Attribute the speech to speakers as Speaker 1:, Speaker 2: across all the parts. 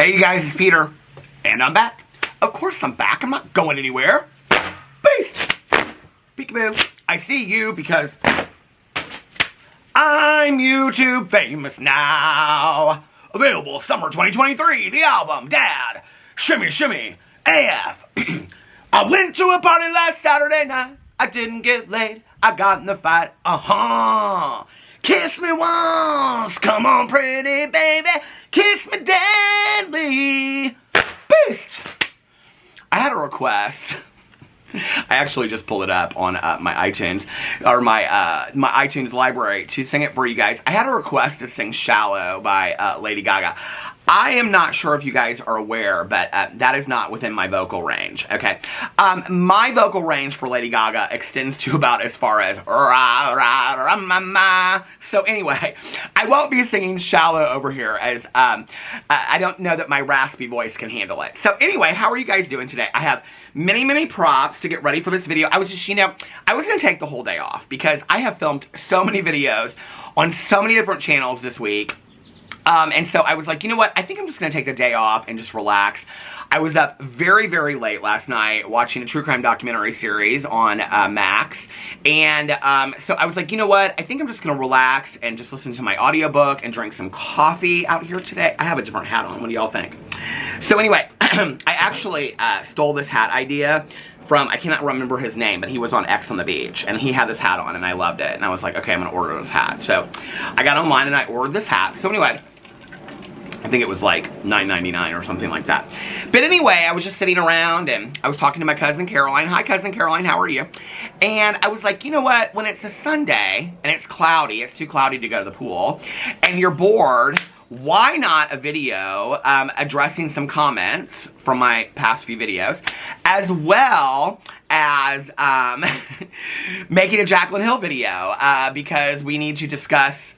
Speaker 1: Hey you guys, it's Peter, and I'm back. Of course I'm back, I'm not going anywhere. Beast! Peekaboo, I see you because I'm YouTube famous now. Available summer 2023, the album, Dad, Shimmy Shimmy, AF. I went to a party last Saturday night, I didn't get laid, I got in the fight, Kiss me once, come on pretty baby, kiss me deadly. Beast! I had a request. I actually just pulled it up on my iTunes, or my iTunes library to sing it for you guys. I had a request to sing Shallow by Lady Gaga. I am not sure if you guys are aware, but that is not within my vocal range, okay? My vocal range for Lady Gaga extends to about as far as rah, rah, rah, ma, ma. So anyway, I won't be singing Shallow over here as I don't know that my raspy voice can handle it. So anyway, how are you guys doing today? I have many props to get ready for this video. I was just, I was going to take the whole day off because I have filmed so many videos on so many different channels this week. And so I was like, you know what, I think I'm just going to take the day off and just relax. I was up very late last night watching a true crime documentary series on Max. And so I was like, you know what, I think I'm just going to relax and just listen to my audiobook and drink some coffee out here today. I have a different hat on. What do y'all think? So anyway, I actually stole this hat idea from, I cannot remember his name, but he was on X on the Beach, and he had this hat on, and I loved it. And I was like, okay, I'm going to order this hat. So I got online and I ordered this hat. So anyway, I think it was like $9.99 or something like that. But anyway, I was just sitting around and I was talking to my cousin Caroline. Hi, cousin Caroline, how are you? And I was like, you know what? When it's a Sunday and it's cloudy, it's too cloudy to go to the pool, and you're bored, why not a video addressing some comments from my past few videos, as well as making a Jaclyn Hill video, because we need to discuss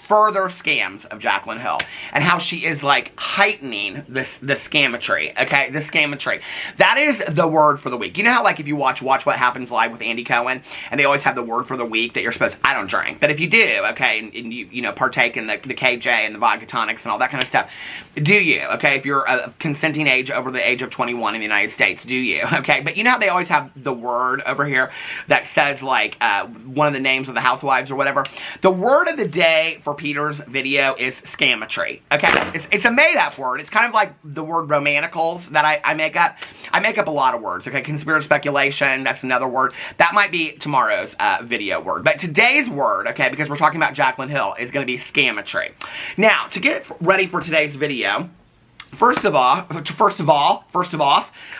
Speaker 1: further scams of Jaclyn Hill and how she is like heightening the scametry, okay? The scametry. That is the word for the week. You know how like if you watch What Happens Live with Andy Cohen, and they always have the word for the week that you're supposed to, I don't drink, but if you do, okay, and you know, partake in the KJ and the vodka tonics and all that kind of stuff, do you, okay? If you're a consenting age over the age of 21 in the United States, do you, okay? But you know how they always have the word over here that says like one of the names of the housewives or whatever? The word of the day for Peter's video is scametry, okay? It's a made-up word. It's kind of like the word romanticals that I make up. I make up a lot of words, okay? Conspiracy speculation, that's another word. That might be tomorrow's video word. But today's word, okay, because we're talking about Jaclyn Hill, is going to be scametry. Now, to get ready for today's video, First of all,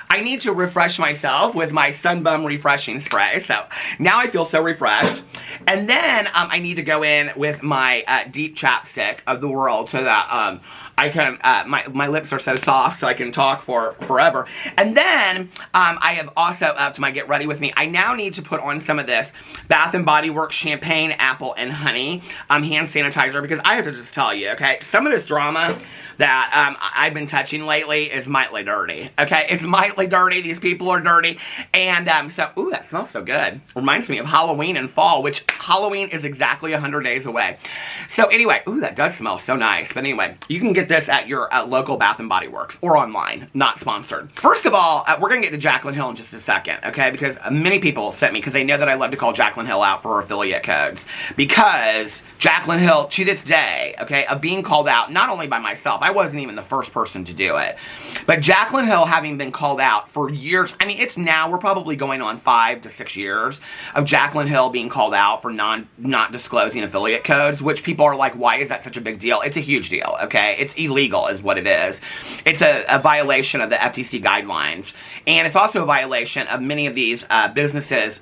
Speaker 1: I need to refresh myself with my Sunbum refreshing spray. So now I feel so refreshed. And then I need to go in with my deep chapstick of the world so that I can, my lips are so soft so I can talk for forever. And then I have also up to my get ready with me. I now need to put on some of this Bath & Body Works Champagne Apple and Honey hand sanitizer, because I have to just tell you, okay, some of this drama that I've been touching lately is mightily dirty, okay? It's mightily dirty. These people are dirty. And so, ooh, that smells so good. Reminds me of Halloween and fall, which Halloween is exactly 100 days away. So anyway, ooh, that does smell so nice. But anyway, you can get this at your local Bath & Body Works or online, not sponsored. First of all, we're going to get to Jaclyn Hill in just a second, okay? Because many people sent me, because they know that I love to call Jaclyn Hill out for her affiliate codes. Because Jaclyn Hill, to this day, okay, of being called out, not only by myself, I wasn't even the first person to do it, but Jaclyn Hill having been called out for years, I mean, it's now, we're probably going on 5 to 6 years of Jaclyn Hill being called out for not disclosing affiliate codes, which people are like, why is that such a big deal? It's a huge deal, okay? It's illegal is what it is. It's a violation of the FTC guidelines, and it's also a violation of many of these businesses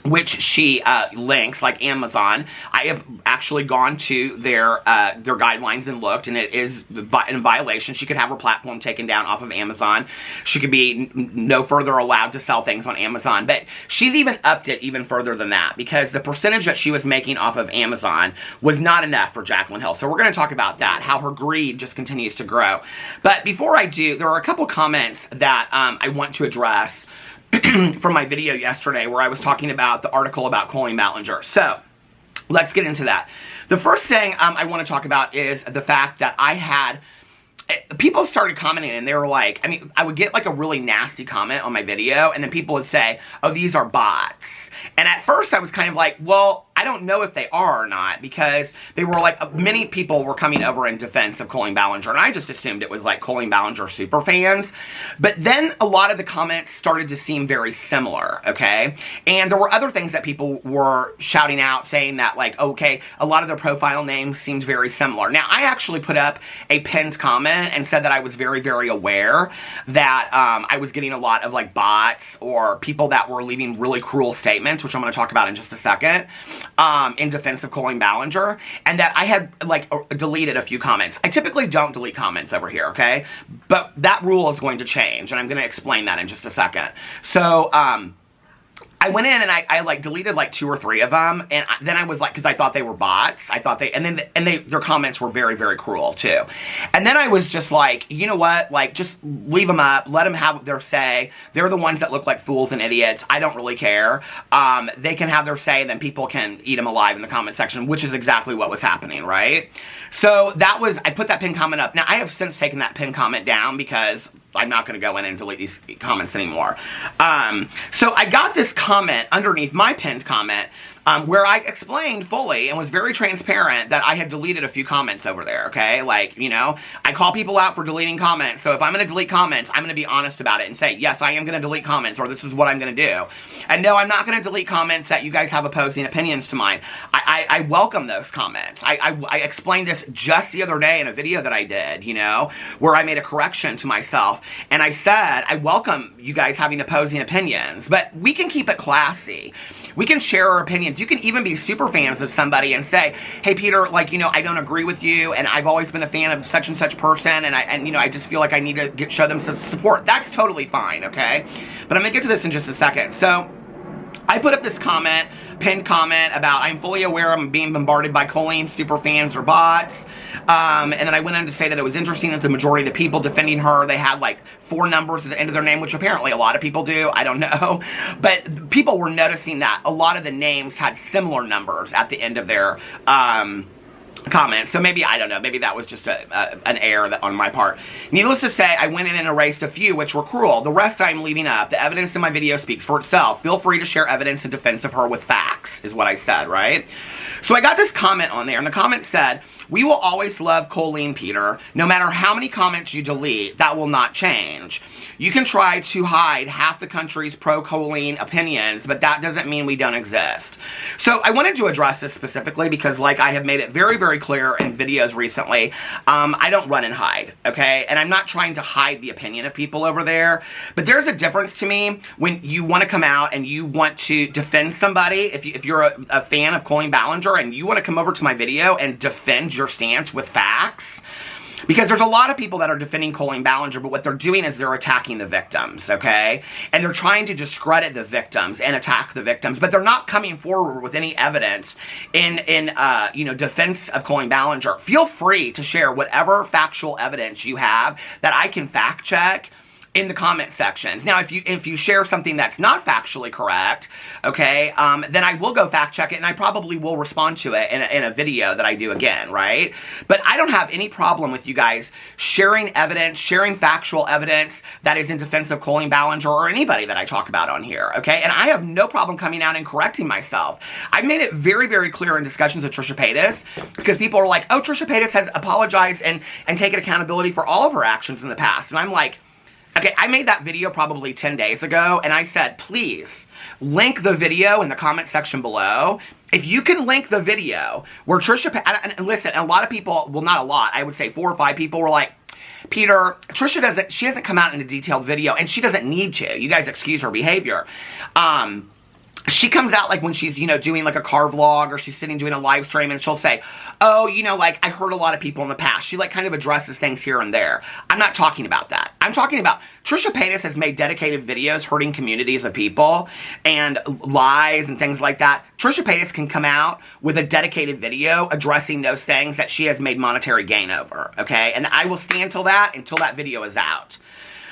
Speaker 1: which she links, like Amazon. I have actually gone to their guidelines and looked, and it is in violation. She could have her platform taken down off of Amazon. She could be no further allowed to sell things on Amazon. But she's even upped it even further than that, because the percentage that she was making off of Amazon was not enough for Jaclyn Hill. So we're going to talk about that, how her greed just continues to grow. But before I do, there are a couple comments that I want to address from my video yesterday where I was talking about the article about Colleen Ballinger. So, let's get into that. The first thing I want to talk about is the fact that I had people started commenting, and they were like, I mean, I would get like a really nasty comment on my video, and then people would say, oh, these are bots. And at first I was kind of like, well, I don't know if they are or not, because they were like, many people were coming over in defense of Colleen Ballinger, and I just assumed it was like Colleen Ballinger super fans. But then a lot of the comments started to seem very similar, okay? And there were other things that people were shouting out, saying that like, okay, a lot of their profile names seemed very similar. Now, I actually put up a pinned comment and said that I was very, very aware that I was getting a lot of like bots or people that were leaving really cruel statements, which I'm going to talk about in just a second, in defense of Colleen Ballinger, and that I had like deleted a few comments. I typically don't delete comments over here, okay? But that rule is going to change, and I'm going to explain that in just a second. So, I went in and I like deleted like 2 or 3 of them, and then I was like, because I thought they were bots. I thought their comments were very, very cruel too. And then I was just like, you know what? Like, just leave them up. Let them have their say. They're the ones that look like fools and idiots. I don't really care. They can have their say, and then people can eat them alive in the comment section, which is exactly what was happening, right? So that was, I put that pinned comment up. Now, I have since taken that pinned comment down because I'm not going to go in and delete these comments anymore. So I got this comment underneath my pinned comment where I explained fully and was very transparent that I had deleted a few comments over there, okay? Like, you know, I call people out for deleting comments, so if I'm going to delete comments, I'm going to be honest about it and say, yes, I am going to delete comments, or this is what I'm going to do. And no, I'm not going to delete comments that you guys have opposing opinions to mine. I welcome those comments. I explained this just the other day in a video that I did, you know, where I made a correction to myself, and I said, I welcome you guys having opposing opinions, but we can keep it classy. We can share our opinions. You can even be super fans of somebody and say, hey, Peter, like, you know, I don't agree with you, and I've always been a fan of such and such person, and you know, I just feel like I need to show them some support. That's totally fine, okay? But I'm going to get to this in just a second. So, I put up this comment, pinned comment about, I'm fully aware I'm being bombarded by Colleen super fans or bots. And then I went on to say that it was interesting that the majority of the people defending her, they had like 4 numbers at the end of their name, which apparently a lot of people do. I don't know. But people were noticing that a lot of the names had similar numbers at the end of their comments. So maybe, I don't know, maybe that was just an error on my part. Needless to say, I went in and erased a few which were cruel. The rest I'm leaving up. The evidence in my video speaks for itself. Feel free to share evidence in defense of her with facts, is what I said, right? So I got this comment on there, and the comment said, we will always love Colleen, Peter. No matter how many comments you delete, that will not change. You can try to hide half the country's pro-Colleen opinions, but that doesn't mean we don't exist. So I wanted to address this specifically because, like, I have made it very, very clear in videos recently, I don't run and hide, okay? And I'm not trying to hide the opinion of people over there, but there's a difference to me when you want to come out and you want to defend somebody. If you're a fan of Colleen Ballinger and you want to come over to my video and defend your stance with facts, because there's a lot of people that are defending Colleen Ballinger, but what they're doing is they're attacking the victims, okay? And they're trying to discredit the victims and attack the victims, but they're not coming forward with any evidence in you know, defense of Colleen Ballinger. Feel free to share whatever factual evidence you have that I can fact check in the comment sections. Now, if you share something that's not factually correct, okay, then I will go fact check it, and I probably will respond to it in a video that I do again, right? But I don't have any problem with you guys sharing evidence, sharing factual evidence that is in defense of Colleen Ballinger or anybody that I talk about on here, okay? And I have no problem coming out and correcting myself. I've made it very, very clear in discussions with Trisha Paytas, because people are like, oh, Trisha Paytas has apologized and taken accountability for all of her actions in the past. And I'm like, okay, I made that video probably 10 days ago, and I said, please, link the video in the comment section below. If you can link the video where Trisha, and listen, a lot of people, well, not a lot, I would say 4 or 5 people were like, Peter, Trisha she hasn't come out in a detailed video, and she doesn't need to. You guys excuse her behavior. She comes out like when she's, you know, doing like a car vlog, or she's sitting doing a live stream, and she'll say, oh, you know, like, I hurt a lot of people in the past. She like kind of addresses things here and there. I'm not talking about that. I'm talking about Trisha Paytas has made dedicated videos hurting communities of people and lies and things like that. Trisha Paytas can come out with a dedicated video addressing those things that she has made monetary gain over, okay? And I will stand until that video is out.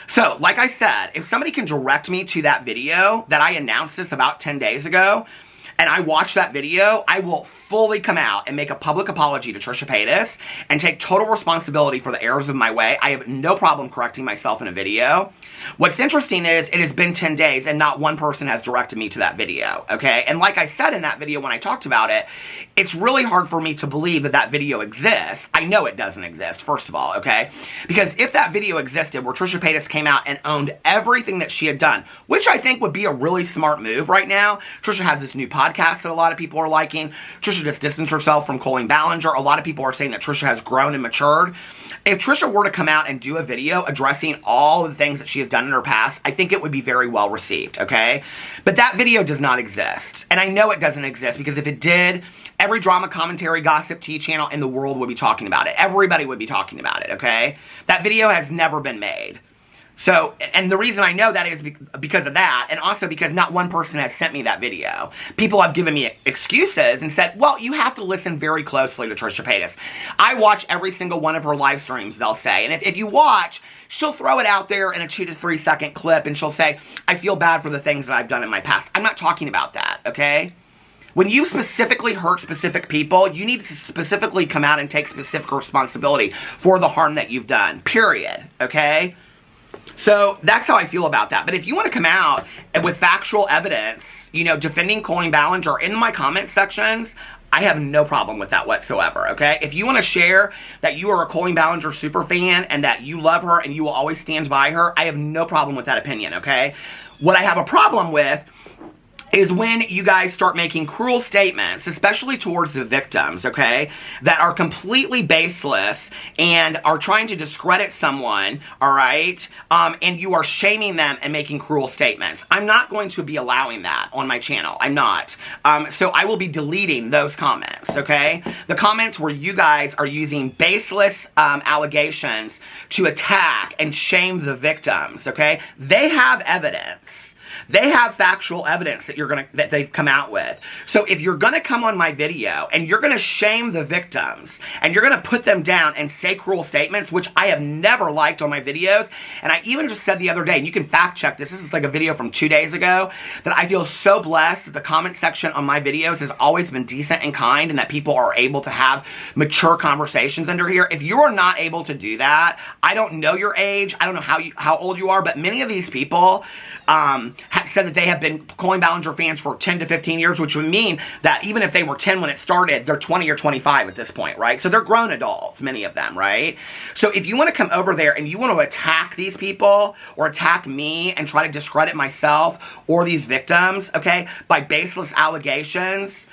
Speaker 1: So, like I said, if somebody can direct me to that video that I announced this about 10 days ago, and I watch that video, I will fully come out and make a public apology to Trisha Paytas and take total responsibility for the errors of my way. I have no problem correcting myself in a video. What's interesting is it has been 10 days and not one person has directed me to that video, okay? And like I said in that video when I talked about it, it's really hard for me to believe that that video exists. I know it doesn't exist, first of all, okay? Because if that video existed where Trisha Paytas came out and owned everything that she had done, which I think would be a really smart move right now. Trisha has this new podcast that a lot of people are liking. Trisha just distanced herself from Colleen Ballinger. A lot of people are saying that Trisha has grown and matured. If Trisha were to come out and do a video addressing all the things that she has done in her past, I think it would be very well received, okay? But that video does not exist. And I know it doesn't exist because if it did, every drama commentary gossip tea channel in the world would be talking about it. Everybody would be talking about it, okay? That video has never been made. So, and the reason I know that is because of that, and also because not one person has sent me that video. People have given me excuses and said, well, you have to listen very closely to Trisha Paytas. I watch every single one of her live streams, they'll say. And if you watch, she'll throw it out there in a 2 to 3 second clip, and she'll say, I feel bad for the things that I've done in my past. I'm not talking about that, okay? When you specifically hurt specific people, you need to specifically come out and take specific responsibility for the harm that you've done, period, okay? So that's how I feel about that. But if you want to come out and with factual evidence, you know, defending Colleen Ballinger in my comment sections, I have no problem with that whatsoever, okay? If you want to share that you are a Colleen Ballinger super fan and that you love her and you will always stand by her, I have no problem with that opinion, okay? What I have a problem with is when you guys start making cruel statements, especially towards the victims, okay, that are completely baseless and are trying to discredit someone, all right, and you are shaming them and making cruel statements. I'm not going to be allowing that on my channel. I'm not. So I will be deleting those comments, okay? The comments where you guys are using baseless allegations to attack and shame the victims, okay? They have evidence. They have factual evidence that they've come out with. So if you're gonna come on my video and you're gonna shame the victims and you're gonna put them down and say cruel statements, which I have never liked on my videos, and I even just said the other day, and you can fact check this is like a video from 2 days ago, that I feel so blessed that the comment section on my videos has always been decent and kind and that people are able to have mature conversations under here. If you are not able to do that, I don't know your age, I don't know how old you are, but many of these people have said that they have been Colleen Ballinger fans for 10 to 15 years, which would mean that even if they were 10 when it started, they're 20 or 25 at this point, right? So they're grown adults, many of them, right? So if you want to come over there and you want to attack these people or attack me and try to discredit myself or these victims, okay, by baseless allegations,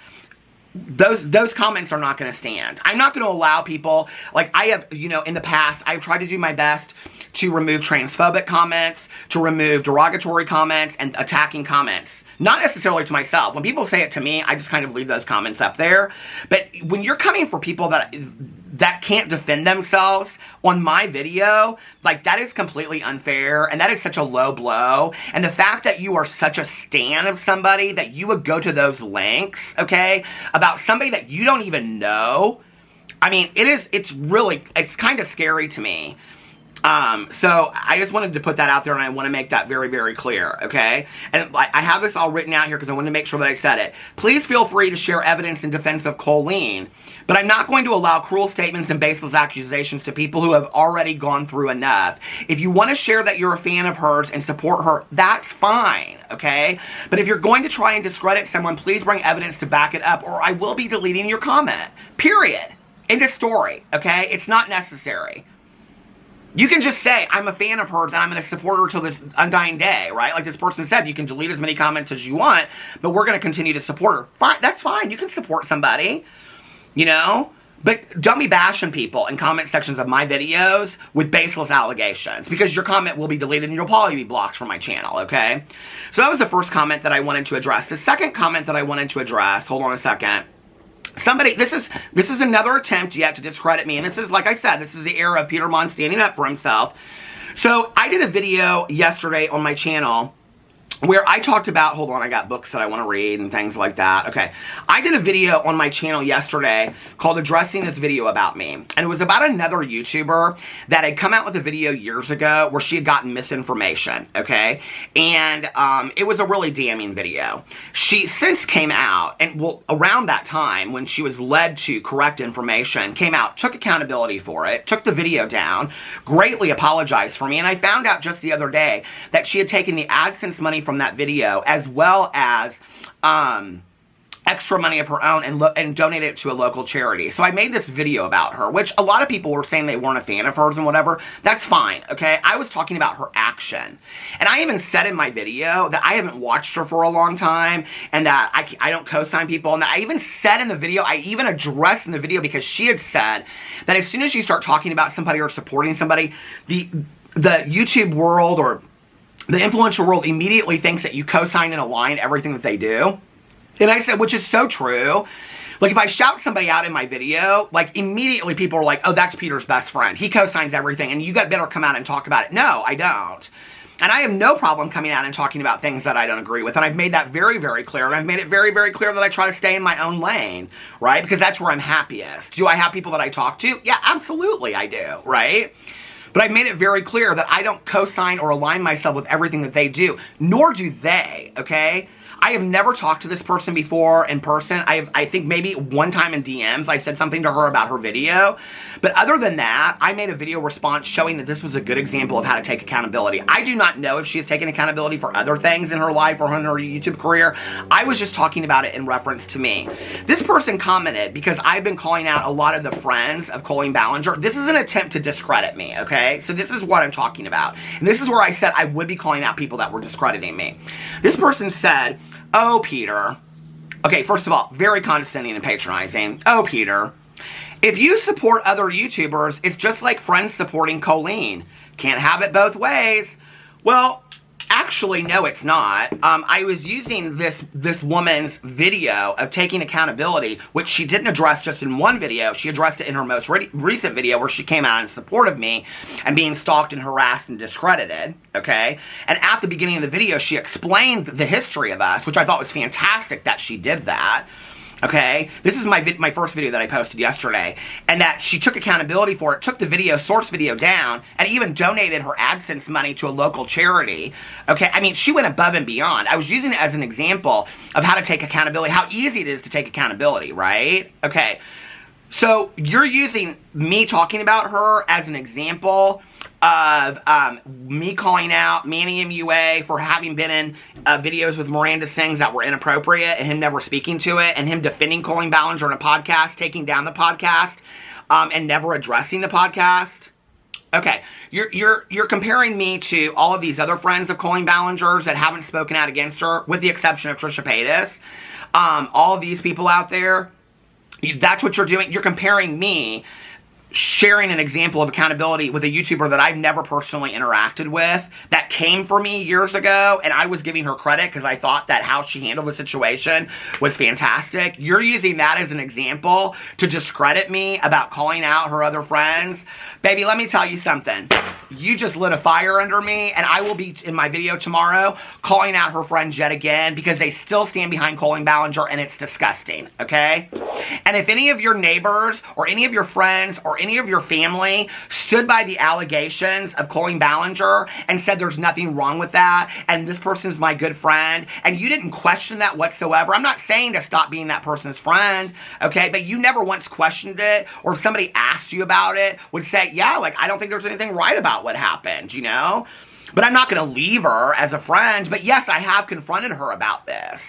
Speaker 1: those comments are not going to stand. I'm not going to allow people, like I have, you know, in the past, I've tried to do my best to remove transphobic comments, to remove derogatory comments, and attacking comments. Not necessarily to myself. When people say it to me, I just kind of leave those comments up there. But when you're coming for people that can't defend themselves on my video, like that is completely unfair, and that is such a low blow. And the fact that you are such a stan of somebody that you would go to those lengths, okay, about somebody that you don't even know, I mean, it's kind of scary to me. So I just wanted to put that out there, and I want to make that very, very clear, okay? And I have this all written out here because I wanted to make sure that I said it. Please feel free to share evidence in defense of Colleen, but I'm not going to allow cruel statements and baseless accusations to people who have already gone through enough. If you want to share that you're a fan of hers and support her, that's fine, okay? But if you're going to try and discredit someone, please bring evidence to back it up, or I will be deleting your comment, period. End of story, okay? It's not necessary. You can just say, I'm a fan of hers and I'm going to support her till this undying day, right? Like this person said, you can delete as many comments as you want, but we're going to continue to support her. Fine, that's fine. You can support somebody, you know? But don't be bashing people in comment sections of my videos with baseless allegations, because your comment will be deleted and you'll probably be blocked from my channel, okay? So that was the first comment that I wanted to address. The second comment that I wanted to address, hold on a second. Somebody, this is another attempt yet to discredit me, and this is, like I said, this is the era of Peter Monn standing up for himself. So I did a video yesterday on my channel where I talked about, hold on, I got books that I want to read and things like that. Okay, I did a video on my channel yesterday called Addressing This Video About Me. And it was about another YouTuber that had come out with a video years ago where she had gotten misinformation, okay? And it was a really damning video. She since came out, and well, around that time when she was led to correct information, came out, took accountability for it, took the video down, greatly apologized for me, and I found out just the other day that she had taken the AdSense money from that video as well as extra money of her own and donated it to a local charity. So I made this video about her, which a lot of people were saying they weren't a fan of hers and whatever. That's fine, okay? I was talking about her action. And I even said in my video that I haven't watched her for a long time and that I don't co-sign people. And that I even said in the video, I even addressed in the video because she had said that as soon as you start talking about somebody or supporting somebody, the YouTube world or the influential world immediately thinks that you co-sign and align everything that they do. And I said, which is so true. Like, if I shout somebody out in my video, like, immediately people are like, oh, that's Peter's best friend. He co-signs everything, and you got better come out and talk about it. No, I don't. And I have no problem coming out and talking about things that I don't agree with. And I've made that very, very clear. And I've made it very, very clear that I try to stay in my own lane, right? Because that's where I'm happiest. Do I have people that I talk to? Yeah, absolutely I do, right? But I've made it very clear that I don't co-sign or align myself with everything that they do, nor do they, okay? I have never talked to this person before in person. I think maybe one time in DMs I said something to her about her video. But other than that, I made a video response showing that this was a good example of how to take accountability. I do not know if she has taken accountability for other things in her life or in her YouTube career. I was just talking about it in reference to me. This person commented, because I've been calling out a lot of the friends of Colleen Ballinger. This is an attempt to discredit me, okay? So this is what I'm talking about. And this is where I said I would be calling out people that were discrediting me. This person said, oh, Peter. Okay, first of all, very condescending and patronizing. Oh, Peter. If you support other YouTubers, it's just like friends supporting Colleen. Can't have it both ways. Well, actually, no, it's not. I was using this woman's video of taking accountability, which she didn't address just in one video. She addressed it in her most recent video where she came out in support of me and being stalked and harassed and discredited, okay? And at the beginning of the video, she explained the history of us, which I thought was fantastic that she did that. Okay, this is my first video that I posted yesterday, and that she took accountability for it, took the source video down, and even donated her AdSense money to a local charity. Okay, I mean, she went above and beyond. I was using it as an example of how to take accountability, how easy it is to take accountability, right? Okay, so you're using me talking about her as an example of me calling out Manny MUA for having been in videos with Miranda Sings that were inappropriate and him never speaking to it, and him defending Colleen Ballinger in a podcast, taking down the podcast, and never addressing the podcast. Okay, you're comparing me to all of these other friends of Colleen Ballinger's that haven't spoken out against her, with the exception of Trisha Paytas. All of these people out there, that's what you're doing. You're comparing me sharing an example of accountability with a YouTuber that I've never personally interacted with, that came for me years ago, and I was giving her credit because I thought that how she handled the situation was fantastic. You're using that as an example to discredit me about calling out her other friends. Baby, let me tell you something. You just lit a fire under me, and I will be in my video tomorrow calling out her friends yet again because they still stand behind Colleen Ballinger, and it's disgusting, okay? And if any of your neighbors or any of your friends or any of your family stood by the allegations of Colleen Ballinger and said there's nothing wrong with that, and this person's my good friend, and you didn't question that whatsoever, I'm not saying to stop being that person's friend, okay, but you never once questioned it, or if somebody asked you about it, would say, yeah, like, I don't think there's anything right about what happened, you know? But I'm not going to leave her as a friend, but yes, I have confronted her about this.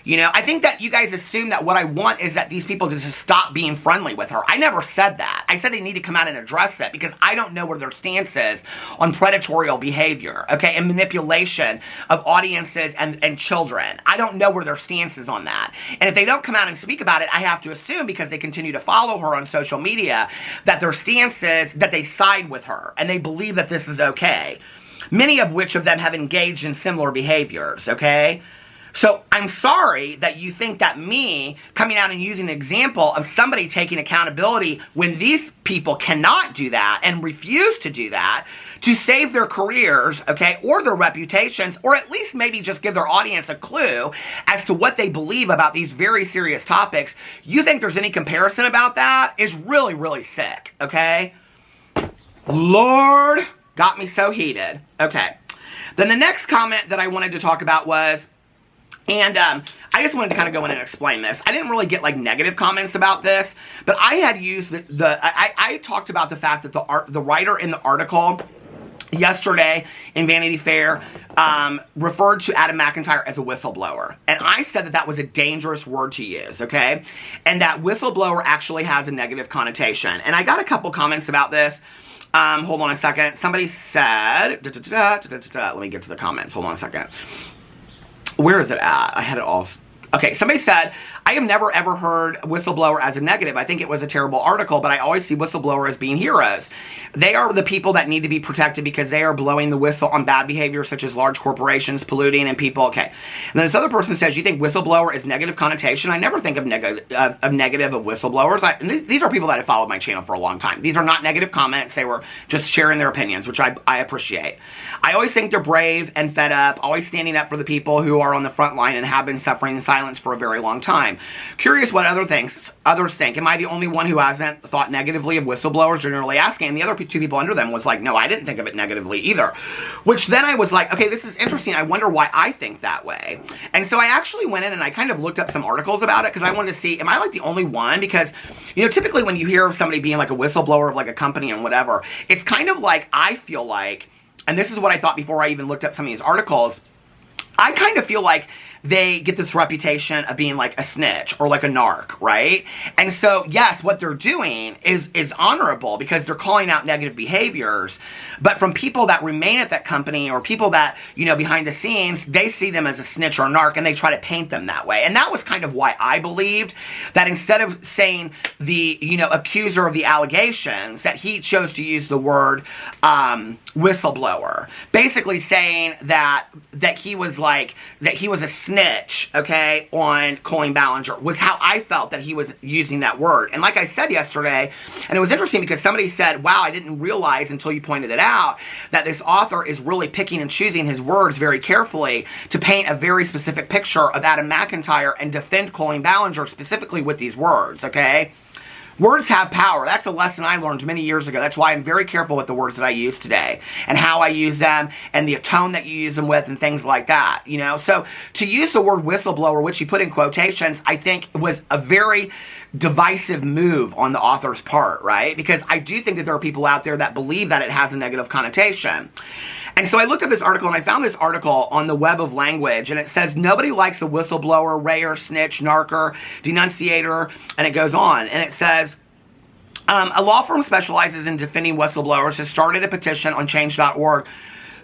Speaker 1: You know, I think that you guys assume that what I want is that these people just stop being friendly with her. I never said that. I said they need to come out and address it because I don't know where their stance is on predatorial behavior, okay, and manipulation of audiences and children. I don't know where their stance is on that. And if they don't come out and speak about it, I have to assume, because they continue to follow her on social media, that their stance is that they side with her and they believe that this is okay. Many of which of them have engaged in similar behaviors, okay? So I'm sorry that you think that me coming out and using an example of somebody taking accountability when these people cannot do that and refuse to do that to save their careers, okay, or their reputations, or at least maybe just give their audience a clue as to what they believe about these very serious topics. You think there's any comparison about that is really, really sick, okay? Lord, got me so heated. Okay. Then the next comment that I wanted to talk about was, and I just wanted to kind of go in and explain this. I didn't really get like negative comments about this, but I had used I talked about the fact that the writer in the article yesterday in Vanity Fair referred to Adam McIntyre as a whistleblower. And I said that that was a dangerous word to use, okay? And that whistleblower actually has a negative connotation. And I got a couple comments about this. Hold on a second. Somebody said, let me get to the comments. Hold on a second. Where is it at? I had it all. Okay, somebody said, I have never ever heard whistleblower as a negative. I think it was a terrible article, but I always see whistleblower as being heroes. They are the people that need to be protected because they are blowing the whistle on bad behavior such as large corporations, polluting, and people. Okay. And then this other person says, you think whistleblower is negative connotation? I never think of negative of whistleblowers. These are people that have followed my channel for a long time. These are not negative comments. They were just sharing their opinions, which I appreciate. I always think they're brave and fed up, always standing up for the people who are on the front line and have been suffering in silence for a very long time. Curious what others think. Am I the only one who hasn't thought negatively of whistleblowers? Generally asking. And the other two people under them was like, no, I didn't think of it negatively either. Which then I was like, okay, this is interesting. I wonder why I think that way. And so I actually went in and I kind of looked up some articles about it because I wanted to see, am I like the only one? Because, you know, typically when you hear of somebody being like a whistleblower of like a company and whatever, it's kind of like, I feel like, and this is what I thought before I even looked up some of these articles, I kind of feel like they get this reputation of being like a snitch or like a narc, right? And so, yes, what they're doing is honorable because they're calling out negative behaviors, but from people that remain at that company or people that, you know, behind the scenes, they see them as a snitch or a narc and they try to paint them that way. And that was kind of why I believed that instead of saying the, you know, accuser of the allegations, that he chose to use the word whistleblower, basically saying that he was like, that he was a snitch, okay, on Colleen Ballinger, was how I felt that he was using that word. And like I said yesterday, and it was interesting because somebody said, wow, I didn't realize until you pointed it out that this author is really picking and choosing his words very carefully to paint a very specific picture of Adam McIntyre and defend Colleen Ballinger specifically with these words, okay? Words have power. That's a lesson I learned many years ago. That's why I'm very careful with the words that I use today and how I use them and the tone that you use them with and things like that, you know? So to use the word whistleblower, which he put in quotations, I think was a very divisive move on the author's part, right? Because I do think that there are people out there that believe that it has a negative connotation. And so I looked at this article and I found this article on the Web of Language and it says, nobody likes a whistleblower, rayer, snitch, narker, denunciator, and it goes on. And it says, a law firm specializes in defending whistleblowers has started a petition on change.org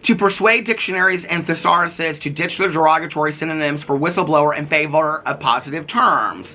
Speaker 1: to persuade dictionaries and thesauruses to ditch their derogatory synonyms for whistleblower in favor of positive terms.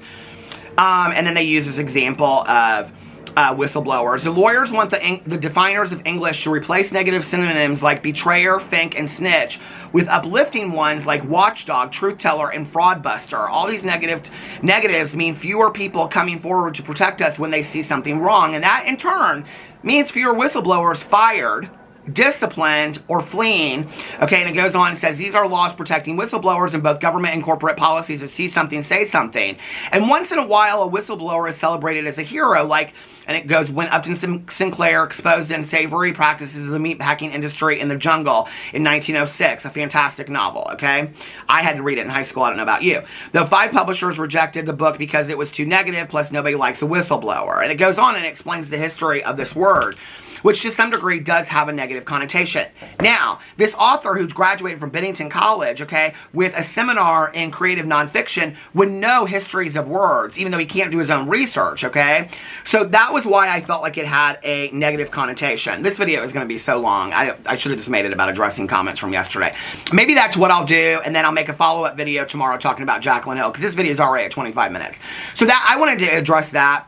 Speaker 1: And then they use this example of whistleblowers. The lawyers want the definers of English to replace negative synonyms like betrayer, fink, and snitch with uplifting ones like watchdog, truth teller, and fraudbuster. All these negatives mean fewer people coming forward to protect us when they see something wrong, and that in turn means fewer whistleblowers fired, disciplined, or fleeing. Okay, and it goes on and says, these are laws protecting whistleblowers in both government and corporate policies of see something, say something. And once in a while, a whistleblower is celebrated as a hero, like, and it goes, when Upton Sinclair exposed unsavory practices of the meatpacking industry in the jungle in 1906, a fantastic novel, okay? I had to read it in high school, I don't know about you. Though 5 publishers rejected the book because it was too negative, plus nobody likes a whistleblower. And it goes on and it explains the history of this word, which to some degree does have a negative connotation. Now, this author who graduated from Bennington College, okay, with a seminar in creative nonfiction would know histories of words, even though he can't do his own research, okay? So that was why I felt like it had a negative connotation. This video is going to be so long. I should have just made it about addressing comments from yesterday. Maybe that's what I'll do, and then I'll make a follow-up video tomorrow talking about Jaclyn Hill, because this video is already at 25 minutes. So that I wanted to address that.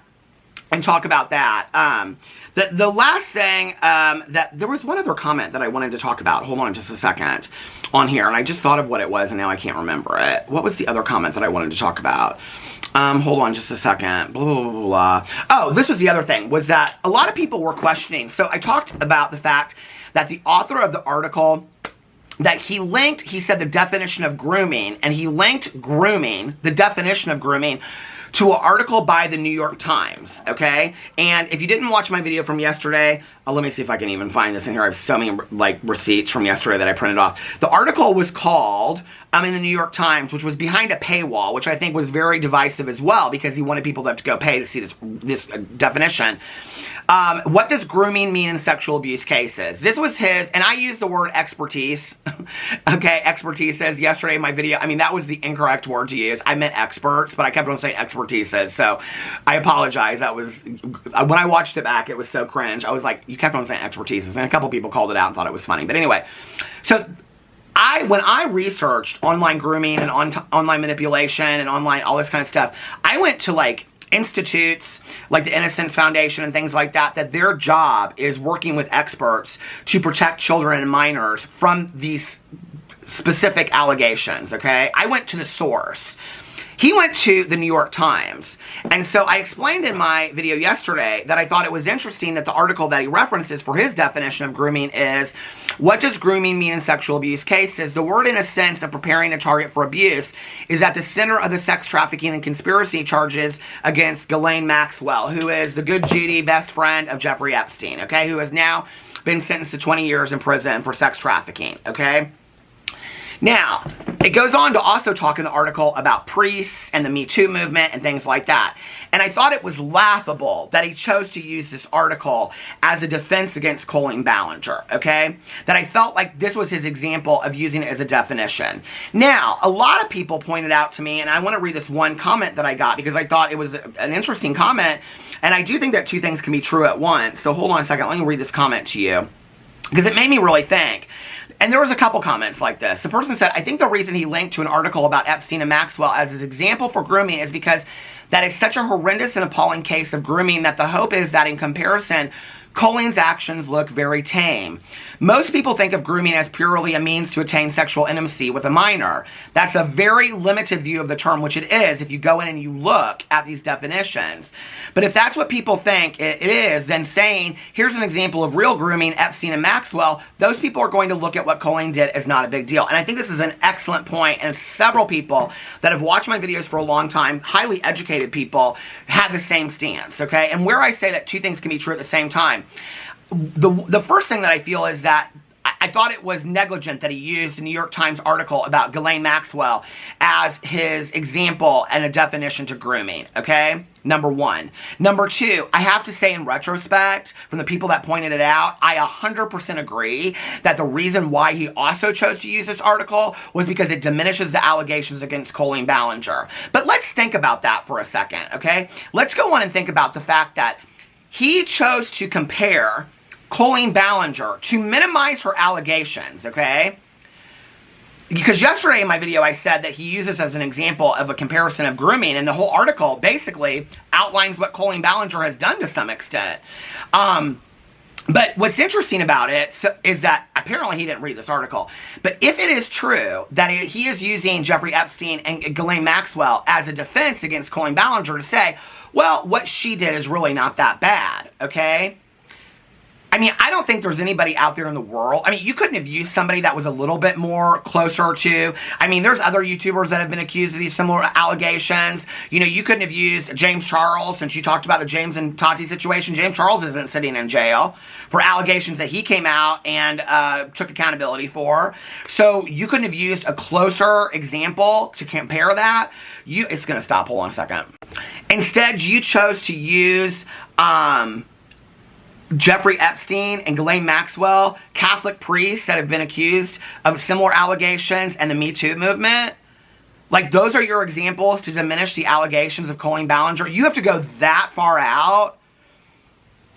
Speaker 1: and talk about that. The last thing, that there was one other comment that I wanted to talk about. Hold on just a second on here. And I just thought of what it was and now I can't remember it. What was the other comment that I wanted to talk about? Hold on just a second. Blah, blah, blah, blah. Oh, this was the other thing, was that a lot of people were questioning. So I talked about the fact that the author of the article that he said the definition of grooming, and he linked grooming, the definition of grooming, to an article by the New York Times, okay? And if you didn't watch my video from yesterday, let me see if I can even find this in here. I have so many, like, receipts from yesterday that I printed off. The article was called, in the New York Times, which was behind a paywall, which I think was very divisive as well, because he wanted people to have to go pay to see this definition. What does grooming mean in sexual abuse cases? This was his, and I used the word expertise. Okay, expertise says yesterday in my video. I mean, that was the incorrect word to use. I meant experts, but I kept on saying expertise says, so I apologize. That was, when I watched it back, it was so cringe. I was like, you kept on saying expertise, and a couple people called it out and thought it was funny. But anyway, so when I researched online grooming and online manipulation and online all this kind of stuff, I went to, like, institutes like the Innocence Foundation and things like that, that their job is working with experts to protect children and minors from these specific allegations, okay? I went to the source. He went to the New York Times. And so I explained in my video yesterday that I thought it was interesting that the article that he references for his definition of grooming is, what does grooming mean in sexual abuse cases? The word, in a sense, of preparing a target for abuse is at the center of the sex trafficking and conspiracy charges against Ghislaine Maxwell, who is the good Judy best friend of Jeffrey Epstein, okay, who has now been sentenced to 20 years in prison for sex trafficking, okay? Now, it goes on to also talk in the article about priests and the Me Too movement and things like that. And I thought it was laughable that he chose to use this article as a defense against Colleen Ballinger, okay? That I felt like this was his example of using it as a definition. Now, a lot of people pointed out to me, and I want to read this one comment that I got because I thought it was an interesting comment, and I do think that two things can be true at once. So hold on a second, let me read this comment to you because it made me really think. And there was a couple comments like this. The person said, I think the reason he linked to an article about Epstein and Maxwell as his example for grooming is because that is such a horrendous and appalling case of grooming that the hope is that in comparison, Colleen's actions look very tame. Most people think of grooming as purely a means to attain sexual intimacy with a minor. That's a very limited view of the term, which it is if you go in and you look at these definitions. But if that's what people think it is, then saying, here's an example of real grooming, Epstein and Maxwell, those people are going to look at what Colleen did as not a big deal. And I think this is an excellent point, and several people that have watched my videos for a long time, highly educated people, have the same stance, okay? And where I say that two things can be true at the same time, the first thing that I feel is that I thought it was negligent that he used the New York Times article about Ghislaine Maxwell as his example and a definition to grooming, okay? Number one. Number two, I have to say in retrospect, from the people that pointed it out, I 100% agree that the reason why he also chose to use this article was because it diminishes the allegations against Colleen Ballinger. But let's think about that for a second, okay? Let's go on and think about the fact that he chose to compare Colleen Ballinger to minimize her allegations, okay? Because yesterday in my video I said that he uses as an example of a comparison of grooming, and the whole article basically outlines what Colleen Ballinger has done to some extent. But what's interesting about it is that apparently he didn't read this article. But if it is true that he is using Jeffrey Epstein and Ghislaine Maxwell as a defense against Colleen Ballinger to say, well, what she did is really not that bad, okay? I mean, I don't think there's anybody out there in the world. I mean, you couldn't have used somebody that was a little bit more closer to, I mean, there's other YouTubers that have been accused of these similar allegations. You know, you couldn't have used James Charles, since you talked about the James and Tati situation. James Charles isn't sitting in jail for allegations that he came out and took accountability for. So you couldn't have used a closer example to compare that. It's going to stop. Hold on a second. Instead, you chose to use Jeffrey Epstein and Ghislaine Maxwell, Catholic priests that have been accused of similar allegations, and the Me Too movement. Like, those are your examples to diminish the allegations of Colleen Ballinger. You have to go that far out.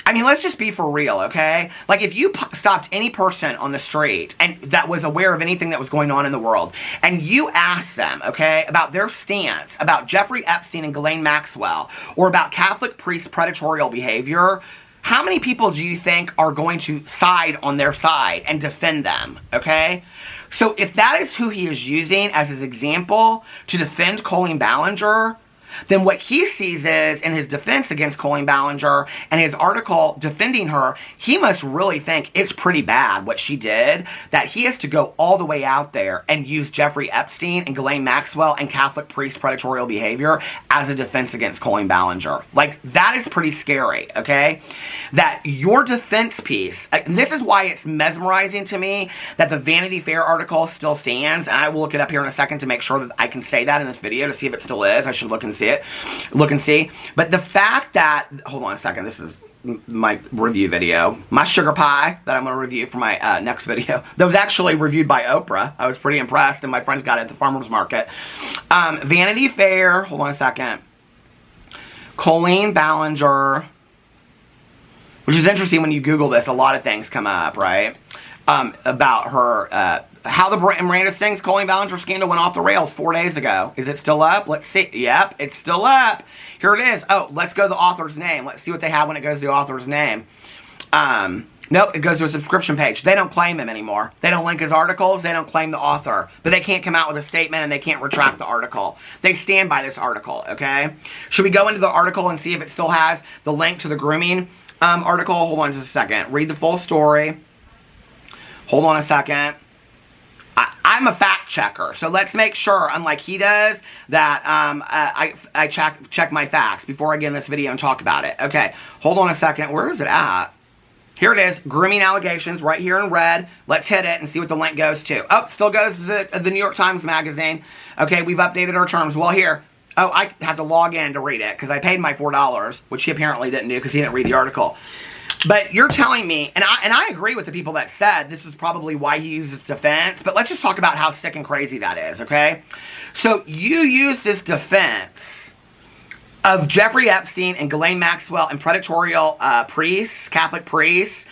Speaker 1: I mean, let's just be for real, okay? Like, if you stopped any person on the street and that was aware of anything that was going on in the world, and you asked them, okay, about their stance about Jeffrey Epstein and Ghislaine Maxwell, or about Catholic priests' predatorial behavior, how many people do you think are going to side on their side and defend them, okay? So if that is who he is using as his example to defend Colleen Ballinger, then what he sees is, in his defense against Colleen Ballinger and his article defending her, he must really think it's pretty bad what she did, that he has to go all the way out there and use Jeffrey Epstein and Ghislaine Maxwell and Catholic priest predatorial behavior as a defense against Colleen Ballinger. Like, that is pretty scary, okay? That your defense piece, and this is why it's mesmerizing to me that the Vanity Fair article still stands, and I will look it up here in a second to make sure that I can say that in this video to see if it still is. I should look and see it. Look and see. But the fact that, hold on a second, this is my review video. My sugar pie that I'm going to review for my next video. That was actually reviewed by Oprah. I was pretty impressed, and my friends got it at the farmer's market. Vanity Fair, hold on a second. Colleen Ballinger, which is interesting when you Google this, a lot of things come up, right? About her, how the Miranda Sings Colleen Ballinger scandal went off the rails 4 days ago. Is it still up? Let's see. Yep, it's still up. Here it is. Oh, let's go to the author's name. Let's see what they have when it goes to the author's name. Nope, it goes to a subscription page. They don't claim him anymore. They don't link his articles. They don't claim the author. But they can't come out with a statement, and they can't retract the article. They stand by this article, okay? Should we go into the article and see if it still has the link to the grooming article? Hold on just a second. Read the full story. Hold on a second. I'm a fact checker, so let's make sure, unlike he does, that I check my facts before I get in this video and talk about it. Okay, hold on a second. Where is it at? Here it is. Grooming allegations, right here in red. Let's hit it and see what the link goes to. Oh, still goes to the New York Times Magazine. Okay, we've updated our terms. Well, here. Oh, I have to log in to read it because I paid my $4, which he apparently didn't do because he didn't read the article. But you're telling me, and I agree with the people that said this is probably why he uses defense, but let's just talk about how sick and crazy that is, okay? So you used this defense of Jeffrey Epstein and Ghislaine Maxwell and predatorial priests, Catholic priests,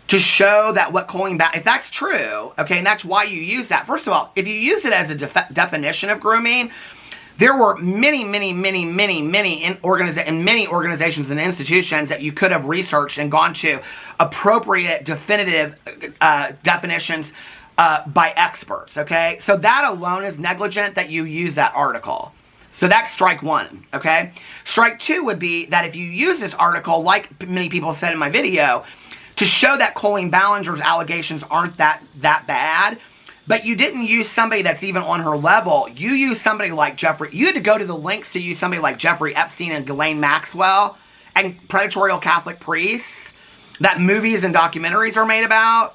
Speaker 1: to show that what Colleen if that's true, okay, and that's why you use that. First of all, if you use it as a definition of grooming, there were many organizations and institutions that you could have researched and gone to appropriate, definitive definitions by experts, okay? So that alone is negligent that you use that article. So that's strike one, okay? Strike two would be that if you use this article, like many people said in my video, to show that Colleen Ballinger's allegations aren't that bad, but you didn't use somebody that's even on her level. You used somebody like Jeffrey. You had to go to the links to use somebody like Jeffrey Epstein and Ghislaine Maxwell and predatorial Catholic priests that movies and documentaries are made about,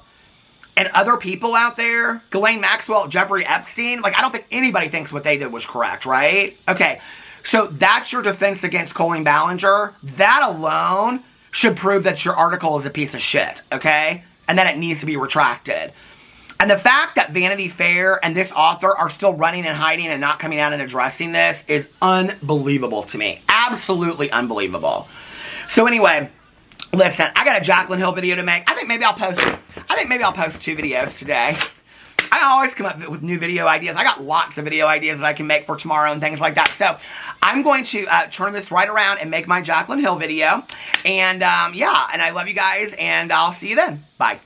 Speaker 1: and other people out there. Ghislaine Maxwell, Jeffrey Epstein. Like, I don't think anybody thinks what they did was correct, right? Okay, so that's your defense against Colleen Ballinger. That alone should prove that your article is a piece of shit, okay? And that it needs to be retracted. And the fact that Vanity Fair and this author are still running and hiding and not coming out and addressing this is unbelievable to me. Absolutely unbelievable. So anyway, listen, I got a Jaclyn Hill video to make. I think maybe I'll post 2 videos today. I always come up with new video ideas. I got lots of video ideas that I can make for tomorrow and things like that. So I'm going to turn this right around and make my Jaclyn Hill video. And yeah, and I love you guys, and I'll see you then. Bye.